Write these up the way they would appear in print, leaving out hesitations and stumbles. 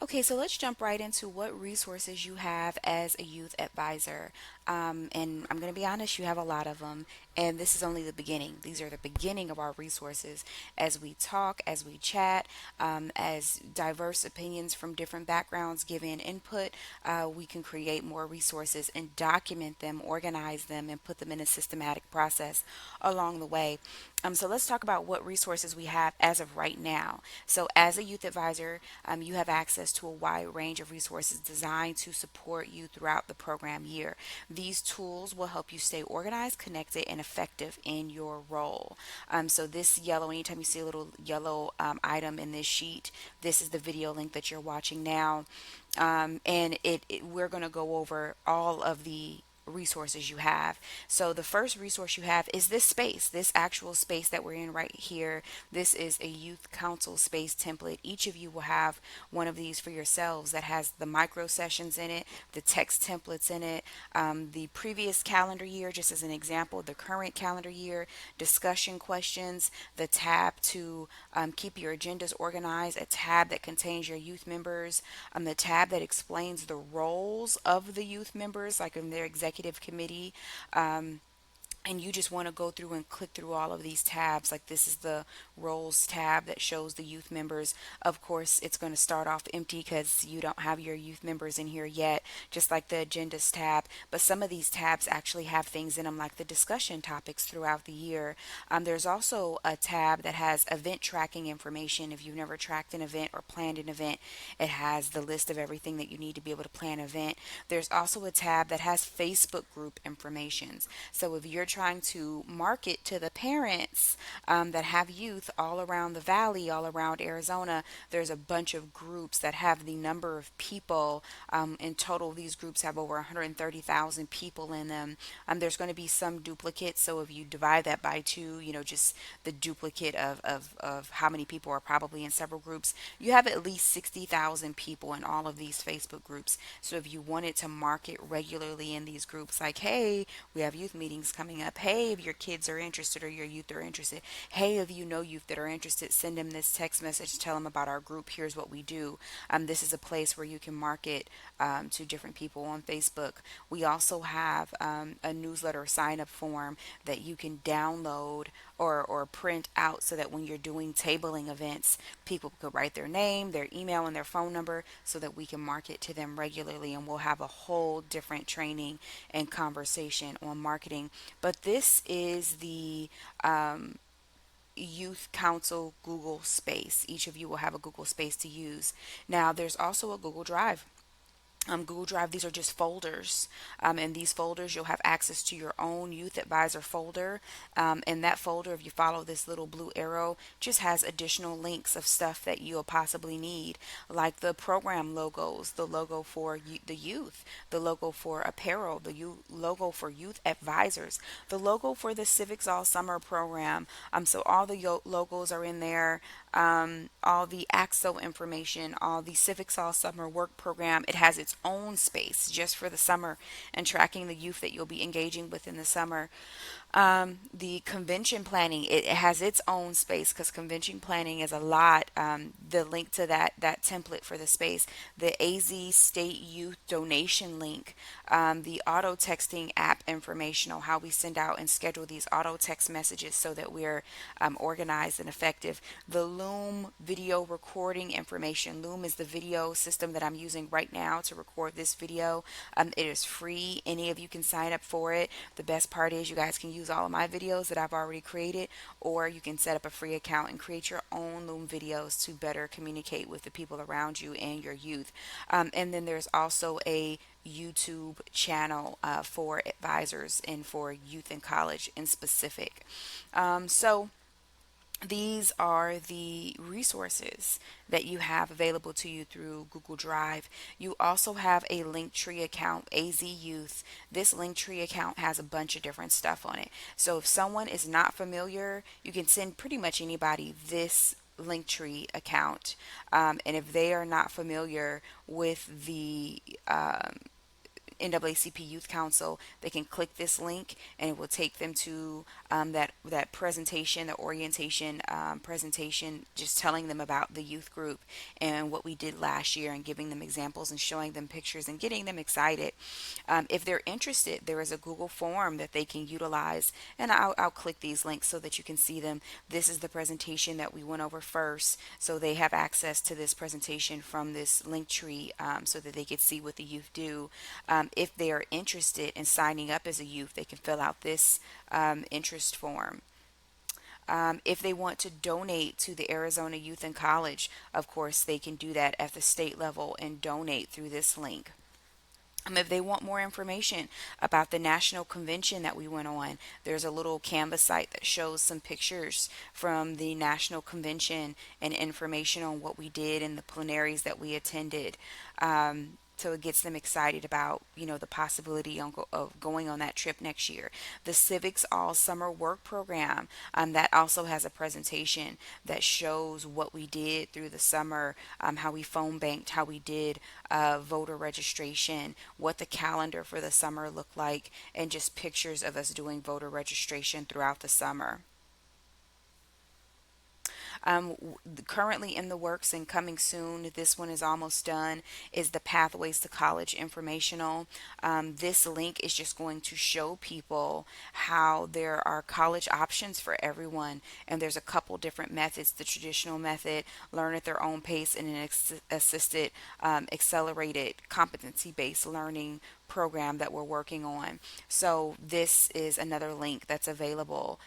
Okay, so let's jump right into what resources you have as a youth advisor. And I'm going to be honest, you have a lot of them. And this is only the beginning. These are the beginning of our resources as we talk, as we chat, as diverse opinions from different backgrounds give in input. We can create more resources and document them, organize them, and put them in a systematic process along the way. So let's talk about what resources we have as of right now. So, as a youth advisor, you have access to a wide range of resources designed to support you throughout the program year. These tools will help you stay organized, connected, and effective in your role. So, this yellow, anytime you see a little yellow item in this sheet, this is the video link that you're watching now. And we're going to go over all of the resources you have. So the first resource you have is this space, this actual space that we're in right here. This is a youth council space template. Each of you will have one of these for yourselves that has the micro sessions in it, the text templates in it, the previous calendar year, just as an example, the current calendar year, discussion questions, the tab to keep your agendas organized, a tab that contains your youth members, the tab that explains the roles of the youth members, like in their executive committee. And you just want to go through and click through all of these tabs. Like this is the roles tab that shows the youth members. Of course, it's going to start off empty because you don't have your youth members in here yet, just like the agendas tab. But some of these tabs actually have things in them like the discussion topics throughout the year. There's also a tab that has event tracking information. If you've never tracked an event or planned an event, it has the list of everything that you need to be able to plan an event. There's also a tab that has Facebook group information. So if you're trying to market to the parents that have youth all around the valley, all around Arizona, there's a bunch of groups that have the number of people. In total, these groups have over 130,000 people in them. There's going to be some duplicates. So if you divide that by two, just the duplicate of how many people are probably in several groups, you have at least 60,000 people in all of these Facebook groups. So if you wanted to market regularly in these groups, like, hey, we have youth meetings coming up. Hey, if your kids are interested or your youth are interested. Hey, if you know youth that are interested, send them this text message. Tell them about our group. Here's what we do. This is a place where you can market to different people on Facebook. We also have a newsletter sign up form that you can download or print out so that when you're doing tabling events, people could write their name, their email, and their phone number so that we can market to them regularly. And we'll have a whole different training and conversation on marketing. But this is the Youth Council Google Space. Each of you will have a Google Space to use. Now, there's also a Google Drive. Google Drive, these are just folders. In these folders, you'll have access to your own youth advisor folder. In that folder, if you follow this little blue arrow, just has additional links of stuff that you'll possibly need, like the program logos, the logo for the youth, the logo for apparel, the logo for youth advisors, the logo for the Civics All Summer program. So all the logos are in there. All the AXO information, all the Civics All Summer Work Program. It has its own space just for the summer and tracking the youth that you'll be engaging with in the summer. The convention planning, it has its own space because convention planning is a lot. The link to that template for the space, the AZ State Youth donation link, the auto texting app informational, how we send out and schedule these auto text messages so that we're organized and effective. The Loom video recording information. Loom is the video system that I'm using right now to record this video. It is free. Any of you can sign up for it. The best part is you guys can use all of my videos that I've already created, or you can set up a free account and create your own Loom videos to better communicate with the people around you and your youth. And then there's also a YouTube channel for advisors and for youth in college in specific. So these are the resources that you have available to you through Google Drive. You also have a Linktree account, AZ Youth. This Linktree account has a bunch of different stuff on it. So if someone is not familiar, you can send pretty much anybody this Linktree account. And if they are not familiar with the NAACP Youth Council, they can click this link and it will take them to that presentation, the orientation presentation, just telling them about the youth group and what we did last year and giving them examples and showing them pictures and getting them excited. If they're interested, there is a Google form that they can utilize, and I'll click these links so that you can see them. This is the presentation that we went over first, so they have access to this presentation from this link tree so that they can see what the youth do. If they are interested in signing up as a youth, they can fill out this interest form. If they want to donate to the Arizona Youth in College, of course, they can do that at the state level and donate through this link. If they want more information about the national convention that we went on, there's a little Canvas site that shows some pictures from the national convention and information on what we did and the plenaries that we attended. So it gets them excited about, the possibility of going on that trip next year. The Civics All Summer Work Program, that also has a presentation that shows what we did through the summer, how we phone banked, how we did voter registration, what the calendar for the summer looked like, and just pictures of us doing voter registration throughout the summer. Currently in the works and coming soon, this one is almost done, is the Pathways to College informational. This link is just going to show people how there are college options for everyone, and there's a couple different methods: the traditional method, learn at their own pace, and an assisted, accelerated, competency based learning program that we're working on. So this is another link that's available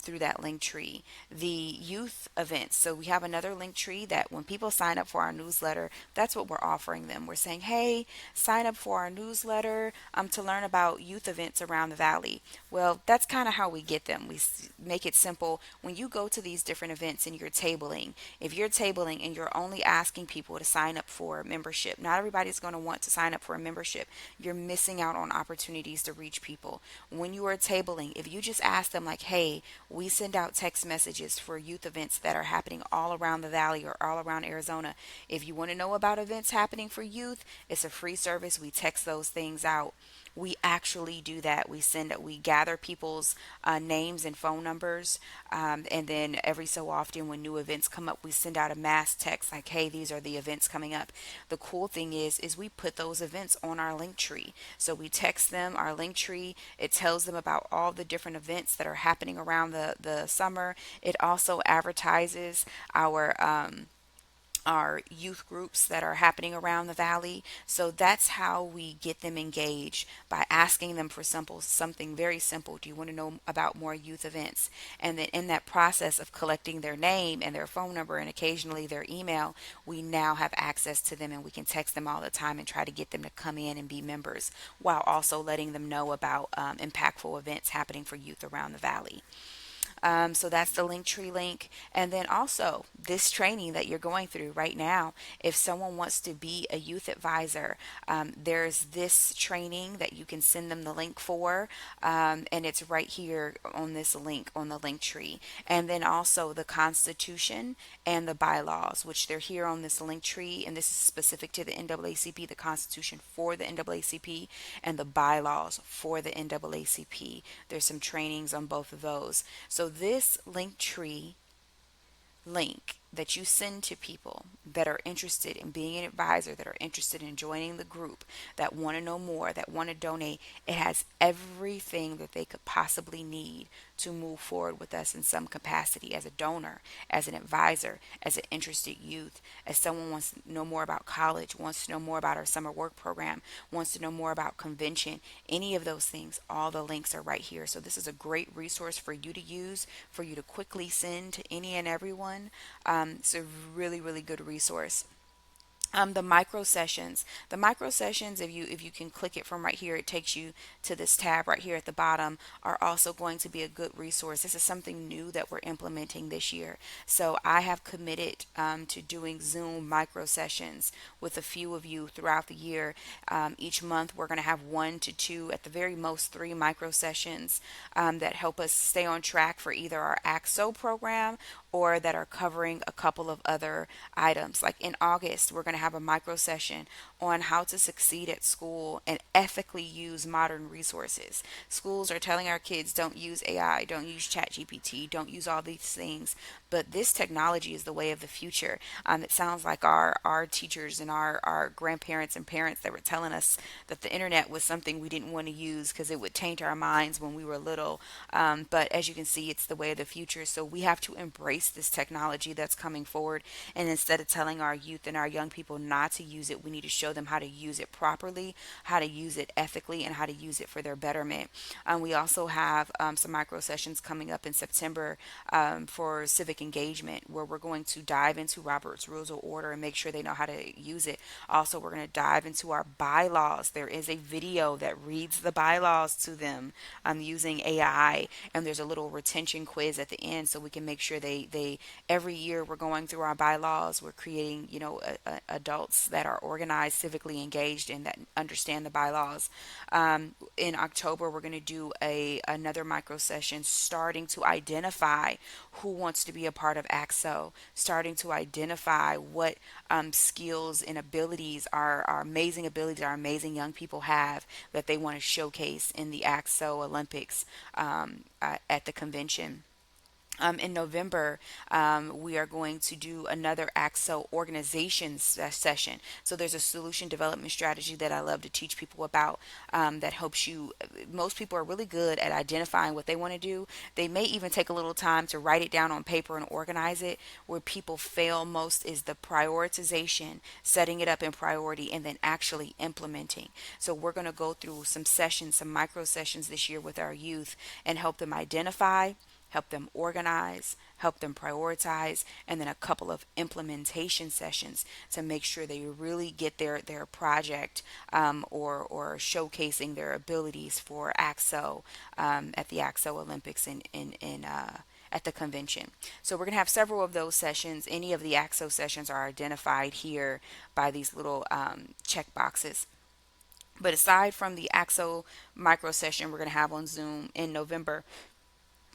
through that link tree. The youth events. So we have another link tree that when people sign up for our newsletter, that's what we're offering them. We're saying, hey, sign up for our newsletter to learn about youth events around the valley. Well, that's kind of how we get them. We make it simple. When you go to these different events and you're tabling, if you're tabling and you're only asking people to sign up for membership, not everybody's going to want to sign up for a membership. You're missing out on opportunities to reach people. When you are tabling, if you just ask them, like, hey, we send out text messages for youth events that are happening all around the valley or all around Arizona. If you want to know about events happening for youth, it's a free service. We text those things out. We actually do that. We gather people's names and phone numbers, and then every so often when new events come up, we send out a mass text like, hey, these are the events coming up. The cool thing is we put those events on our link tree. So we text them our link tree. It tells them about all the different events that are happening around the summer. It also advertises our youth groups that are happening around the valley. So that's how we get them engaged, by asking them for something very simple. Do you want to know about more youth events? And then in that process of collecting their name and their phone number and occasionally their email, we now have access to them and we can text them all the time and try to get them to come in and be members, while also letting them know about impactful events happening for youth around the valley. So that's the Linktree link. And then also this training that you're going through right now, if someone wants to be a youth advisor, there's this training that you can send them the link for. And it's right here on this link on the Linktree. And then also the Constitution and the bylaws, which they're here on this Linktree. And this is specific to the NAACP, the Constitution for the NAACP and the bylaws for the NAACP. There's some trainings on both of those. So this Linktree link that you send to people that are interested in being an advisor, that are interested in joining the group, that want to know more, that want to donate, it has everything that they could possibly need to move forward with us in some capacity, as a donor, as an advisor, as an interested youth, as someone wants to know more about college, wants to know more about our summer work program, wants to know more about convention, any of those things. All the links are right here. So this is a great resource for you to use, for you to quickly send to any and everyone. It's a really, really good resource. The micro sessions. The micro sessions, if you can click it from right here, it takes you to this tab right here at the bottom, are also going to be a good resource. This is something new that we're implementing this year. So I have committed to doing Zoom micro sessions with a few of you throughout the year. Each month we're going to have 1 to 2, at the very most 3 micro sessions that help us stay on track for either our AXO program or that are covering a couple of other items. Like in August, we're going to to have a micro session on how to succeed at school and ethically use modern resources. Schools are telling our kids don't use AI, don't use ChatGPT, don't use all these things, but this technology is the way of the future. It sounds like our teachers and our grandparents and parents that were telling us that the internet was something we didn't want to use because it would taint our minds when we were little. But as you can see, it's the way of the future. So we have to embrace this technology that's coming forward. And instead of telling our youth and our young people not to use it, we need to show them how to use it properly, how to use it ethically, and how to use it for their betterment. We also have some micro sessions coming up in September for civic engagement, where we're going to dive into Robert's Rules of Order and make sure they know how to use it. Also, we're going to dive into our bylaws. There is a video that reads the bylaws to them using AI, and there's a little retention quiz at the end, so we can make sure they every year we're going through our bylaws. We're creating, adults that are organized, civically engaged, and that understand the bylaws. In October, we're going to do a another micro session, starting to identify who wants to be a part of AXO, starting to identify what skills and abilities, our amazing abilities, our amazing young people have that they want to showcase in the AXO Olympics at the convention. In November, we are going to do another AXO organization session. So there's a solution development strategy that I love to teach people about that helps you. Most people are really good at identifying what they want to do. They may even take a little time to write it down on paper and organize it. Where people fail most is the prioritization, setting it up in priority, and then actually implementing. So we're going to go through some sessions, some micro sessions this year with our youth and help them identify, help them organize, help them prioritize, and then a couple of implementation sessions to make sure they really get their project or showcasing their abilities for AXO at the AXO Olympics in at the convention. So we're going to have several of those sessions. Any of the AXO sessions are identified here by these little check boxes. But aside from the AXO micro session we're going to have on Zoom in November,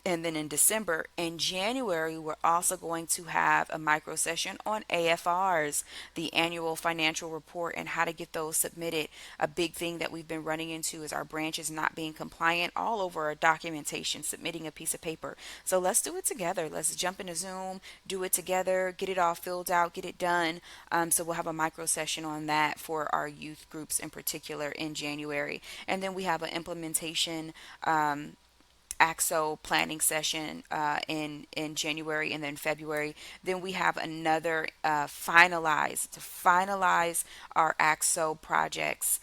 and then in December and January, we're also going to have a micro session on AFRs, the annual financial report, and how to get those submitted. A big thing that we've been running into is our branches not being compliant all over our documentation, submitting a piece of paper. So let's do it together. Let's jump into Zoom, do it together, get it all filled out, get it done. So we'll have a micro session on that for our youth groups in particular in January. And then we have an implementation AXO planning session in January and then February. Then we have another to finalize our AXO projects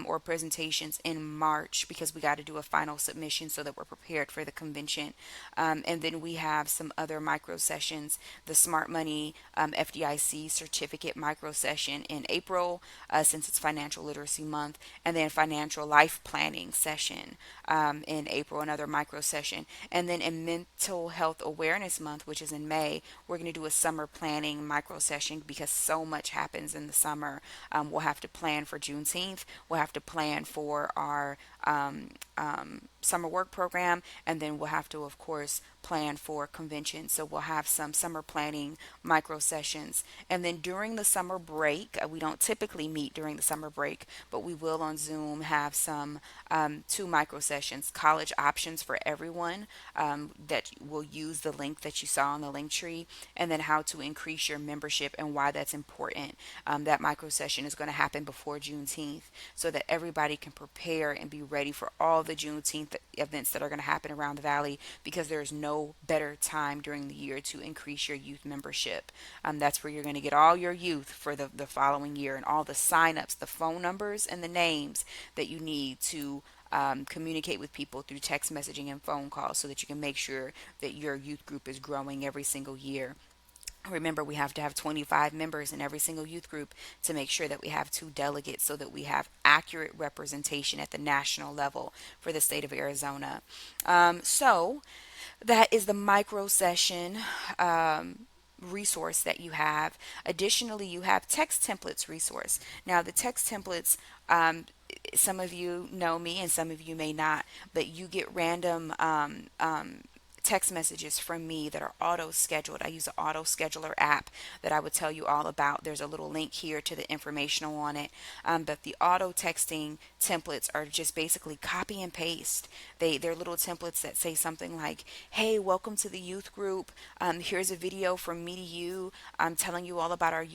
or presentations in March, because we got to do a final submission so that we're prepared for the convention. And then we have some other micro sessions, the Smart Money FDIC certificate micro session in April, since it's Financial Literacy Month, and then Financial Life Planning session in April, another micro session. And then in Mental Health Awareness Month, which is in May, we're going to do a summer planning micro session because so much happens in the summer. We'll have to plan for Juneteenth. We'll have to plan for our summer work program, and then we'll have to, of course, plan for convention. So we'll have some summer planning micro sessions. And then during the summer break, we don't typically meet during the summer break, but we will on Zoom have some two micro sessions, college options for everyone, that will use the link that you saw on the link tree, and then how to increase your membership and why that's important. That micro session is going to happen before Juneteenth so that everybody can prepare and be ready for all the Juneteenth events that are going to happen around the valley, because there's no better time during the year to increase your youth membership. That's where you're going to get all your youth for the following year, and all the signups, the phone numbers, and the names that you need to communicate with people through text messaging and phone calls, so that you can make sure that your youth group is growing every single year. Remember, we have to have 25 members in every single youth group to make sure that we have two delegates, so that we have accurate representation at the national level for the state of Arizona. So that is the micro session resource that you have. Additionally, you have text templates resource. Now, the text templates, some of you know me and some of you may not, but you get random text messages from me that are auto scheduled. I use an auto scheduler app that I would tell you all about. There's a little link here to the informational on it. But the auto texting templates are just basically copy and paste. They're little templates that say something like, "Hey, welcome to the youth group. Here's a video from me to you. I'm telling you all about our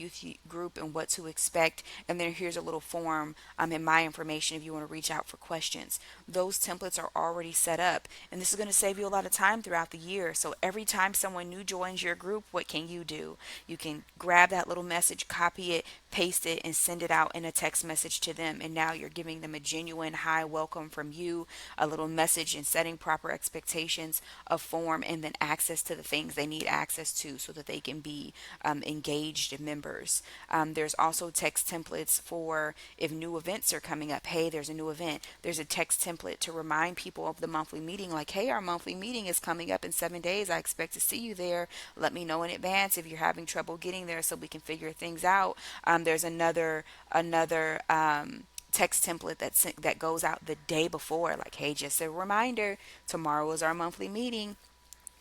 group and what to expect. And then here's a little form in my information if you want to reach out for questions." Those templates are already set up, and this is going to save you a lot of time throughout the year. So every time someone new joins your group, what can you do? You can grab that little message, copy it, paste it, and send it out in a text message to them. And now you're giving them a genuine hi, welcome from you, a little message, and setting proper expectations of form, and then access to the things they need access to so that they can be engaged members. There's also text templates for if new events are coming up. Hey, there's a new event. There's a text template to remind people of the monthly meeting, like, hey, our monthly meeting is coming up in 7 days. I expect to see you there. Let me know in advance if you're having trouble getting there so we can figure things out. There's another text template that goes out the day before, like, hey, just a reminder, tomorrow is our monthly meeting.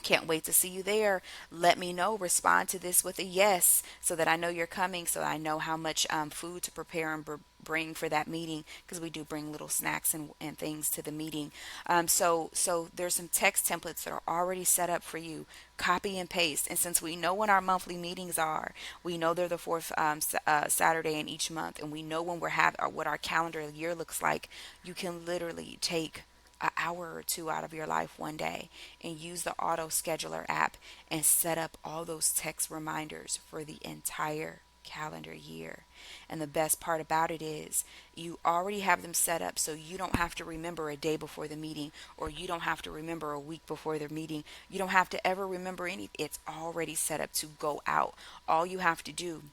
Can't wait to see you there. Let me know. Respond to this with a yes so that I know you're coming, so I know how much food to prepare and bring for that meeting, because we do bring little snacks and things to the meeting. So there's some text templates that are already set up for you. Copy and paste. And since we know when our monthly meetings are, we know they're the fourth Saturday in each month, and we know when we're having what our calendar year looks like, you can literally take an hour or two out of your life one day and use the auto scheduler app and set up all those text reminders for the entire calendar year. And the best part about it is you already have them set up, so you don't have to remember a day before the meeting, or you don't have to remember a week before the meeting. You don't have to ever remember anything. It's already set up to go out. All you have to do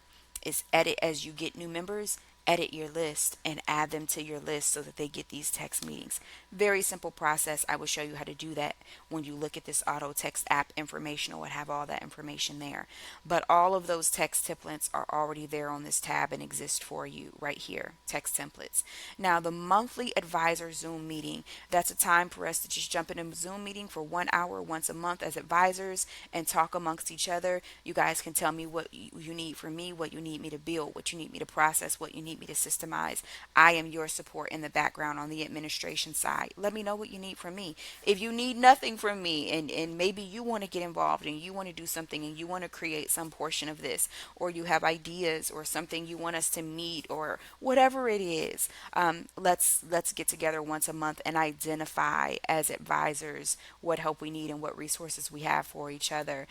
is edit as you get new members, edit your list and add them to your list so that they get these text meetings. Very simple process. I will show you how to do that when you look at this auto text app information. It would have all that information there. But all of those text templates are already there on this tab and exist for you right here. Text templates. Now, the monthly advisor Zoom meeting, that's a time for us to just jump in a Zoom meeting for 1 hour once a month as advisors and talk amongst each other. You guys can tell me what you need from me, what you need me to build, what you need me to process, what you need me to systemize. I am your support in the background on the administration side. Let me know what you need from me. If you need nothing from me, and maybe you want to get involved and you want to do something and you want to create some portion of this, or you have ideas or something you want us to meet, or whatever it is, let's get together once a month and identify as advisors what help we need and what resources we have for each other.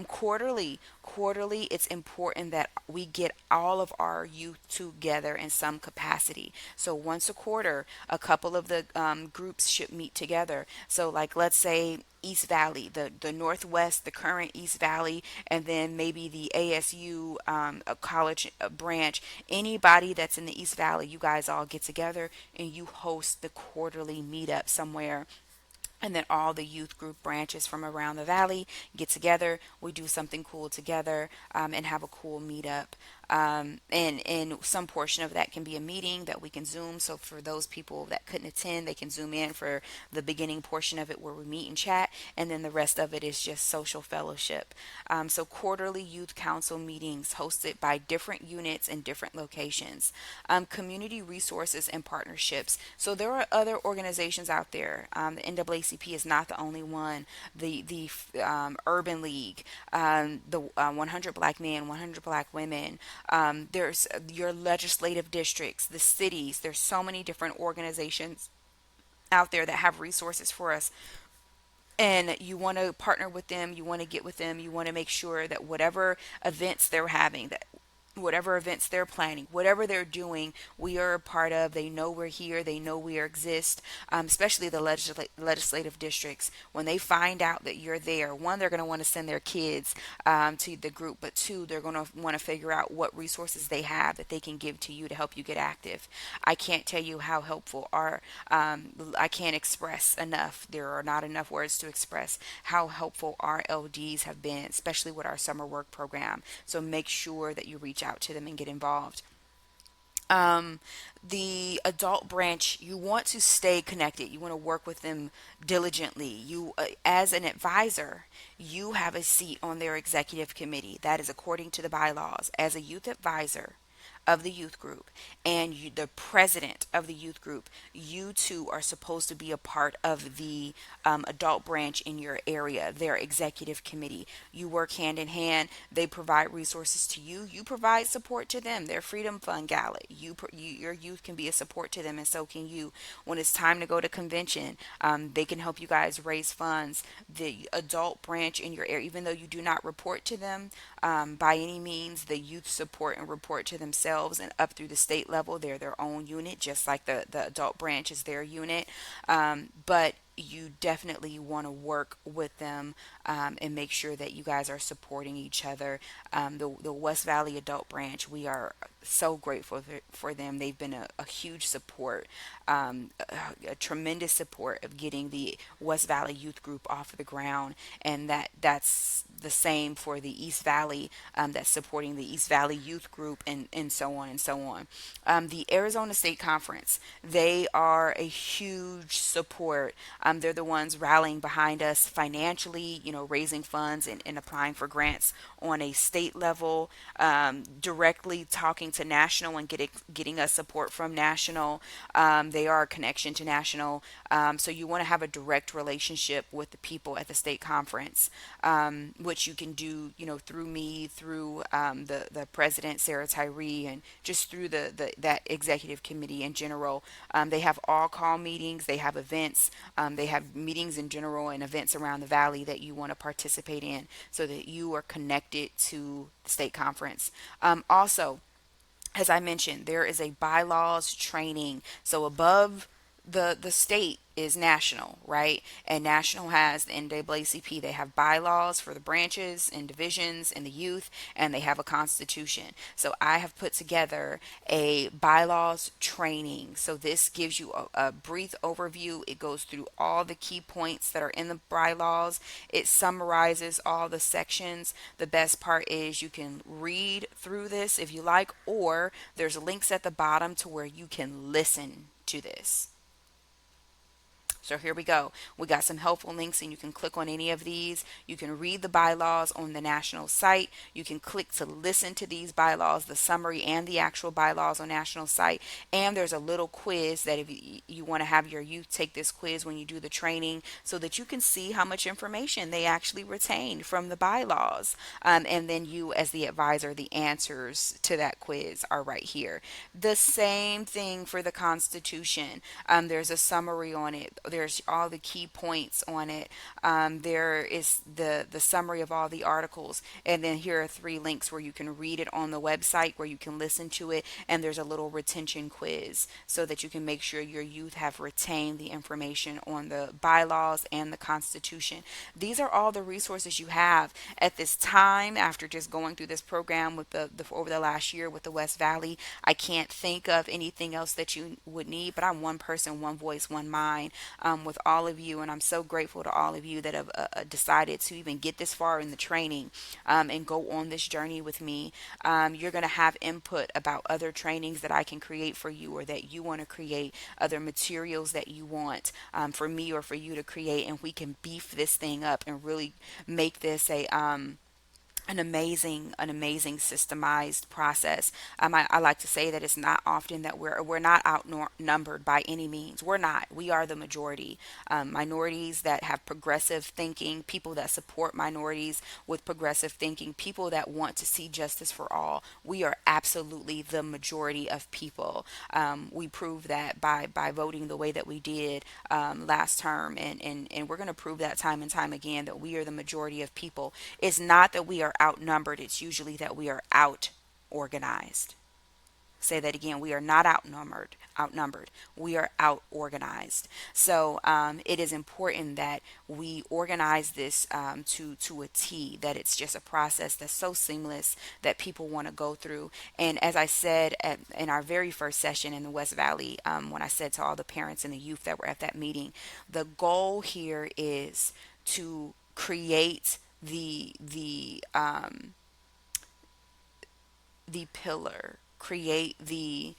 Quarterly, it's important that we get all of our youth together in some capacity. So once a quarter, a couple of the groups should meet together. So, like, let's say East Valley, the Northwest, the current East Valley, and then maybe the ASU a college branch. Anybody that's in the East Valley, you guys all get together and you host the quarterly meetup somewhere, and then all the youth group branches from around the valley get together. We do something cool together, and have a cool meetup. And some portion of that can be a meeting that we can Zoom. So for those people that couldn't attend, they can Zoom in for the beginning portion of it where we meet and chat, and then the rest of it is just social fellowship. So quarterly youth council meetings hosted by different units in different locations. Community resources and partnerships. So there are other organizations out there. The NAACP is not the only one. The Urban League, the 100 Black Men, 100 Black Women. There's your legislative districts, the cities. There's so many different organizations out there that have resources for us, and you want to partner with them, you want to get with them, you want to make sure that whatever events they're having, that whatever events they're planning, whatever they're doing, we are a part of. They know we're here. They know we exist. Especially the legislative districts. When they find out that you're there, one, they're going to want to send their kids to the group, but two, they're going to want to figure out what resources they have that they can give to you to help you get active. I can't tell you how helpful our I can't express enough. There are not enough words to express how helpful our LDs have been, especially with our summer work program. So make sure that you reach out to them and get involved. Um, the adult branch, you want to stay connected. You want to work with them diligently. You, as an advisor, you have a seat on their executive committee. That is according to the bylaws. As a youth advisor of the youth group and you, the president of the youth group, you two are supposed to be a part of the adult branch in your area, their executive committee. You work hand in hand. They provide resources to you. You provide support to them. Their Freedom Fund Gala. Your youth can be a support to them, and so can you. When it's time to go to convention, they can help you guys raise funds. The adult branch in your area, even though you do not report to them by any means, the youth support and report to themselves and up through the state level. They're their own unit, just like the adult branch is their unit. But you definitely want to work with them and make sure that you guys are supporting each other. The West Valley Adult Branch, we are so grateful for them. They've been a huge support, a tremendous support of getting the West Valley Youth Group off of the ground, and that's the same for the East Valley, that's supporting the East Valley Youth Group, and so on and so on. The Arizona State Conference, they are a huge support. They're the ones rallying behind us financially, raising funds and applying for grants on a state level, directly talking to national and getting us support from national. They are a connection to national. So you want to have a direct relationship with the people at the state conference, which you can do, through me, through the president, Sarah Tyree, and just through that executive committee in general. They have all call meetings, they have events, they have meetings in general and events around the valley that you want to participate in so that you are connected to the state conference. Also, as I mentioned, there is a bylaws training. So above the state is national, right? And national has the NAACP. They have bylaws for the branches and divisions and the youth, and they have a constitution. So I have put together a bylaws training. So this gives you a brief overview. It goes through all the key points that are in the bylaws. It summarizes all the sections. The best part is you can read through this if you like, or there's links at the bottom to where you can listen to this. So here we go. We got some helpful links, and you can click on any of these. You can read the bylaws on the national site. You can click to listen to these bylaws, the summary and the actual bylaws on national site. And there's a little quiz that if you want to have your youth take this quiz when you do the training so that you can see how much information they actually retain from the bylaws. And then you, as the advisor, the answers to that quiz are right here. The same thing for the Constitution. There's a summary on it. There's all the key points on it. There is the summary of all the articles, and then here are three links where you can read it on the website, where you can listen to it, and there's a little retention quiz so that you can make sure your youth have retained the information on the bylaws and the Constitution. These are all the resources you have at this time after just going through this program with the over the last year with the West Valley. I can't think of anything else that you would need, but I'm one person, one voice, one mind, with all of you, and I'm so grateful to all of you that have decided to even get this far in the training, and go on this journey with me. You're going to have input about other trainings that I can create for you, or that you want to create, other materials that you want, for me or for you to create, and we can beef this thing up and really make this an amazing systemized process. I like to say that it's not often that we're not outnumbered by any means. We're not. We are the majority. Minorities that have progressive thinking, people that support minorities with progressive thinking, people that want to see justice for all. We are absolutely the majority of people. We proved that by voting the way that we did last term, and we're going to prove that time and time again that we are the majority of people. It's not that we are outnumbered, it's usually that we are out organized. Say that again. We are not outnumbered. We are out organized. So it is important that we organize this, to a T, that it's just a process that's so seamless that people want to go through. And as I said in our very first session in the West Valley, when I said to all the parents and the youth that were at that meeting, the goal here is to create the pillar. create the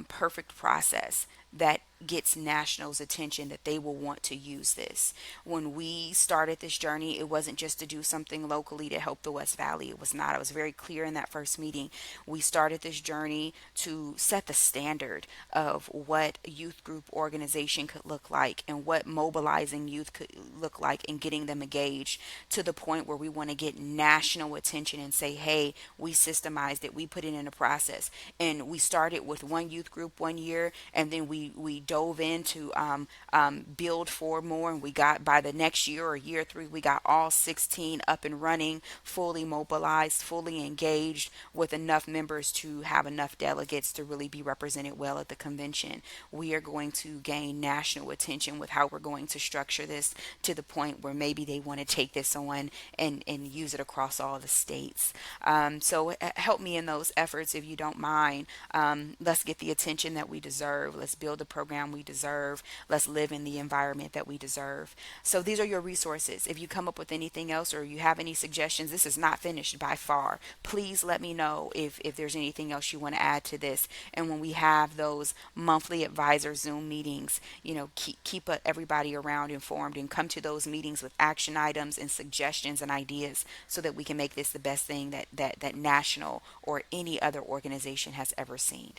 perfect process that gets nationals attention, that they will want to use this. When we started this journey, it wasn't just to do something locally to help the West Valley. It was not. I was very clear in that first meeting. We started this journey to set the standard of what a youth group organization could look like and what mobilizing youth could look like and getting them engaged, to the point where we want to get national attention and say, hey, we systemized it, we put it in a process. And we started with one youth group 1 year, and then we dove in to build four more, and we got, by the next year or year three, we got all 16 up and running, fully mobilized, fully engaged, with enough members to have enough delegates to really be represented well at the convention. We are going to gain national attention with how we're going to structure this, to the point where maybe they want to take this on and use it across all the states. So help me in those efforts if you don't mind. Let's get the attention that we deserve. Let's build the program we deserve. Let's live in the environment that we deserve. So these are your resources. If you come up with anything else or you have any suggestions, this is not finished by far. Please let me know if there's anything else you want to add to this. And when we have those monthly advisor Zoom meetings, keep everybody around informed, and come to those meetings with action items and suggestions and ideas, so that we can make this the best thing that national or any other organization has ever seen.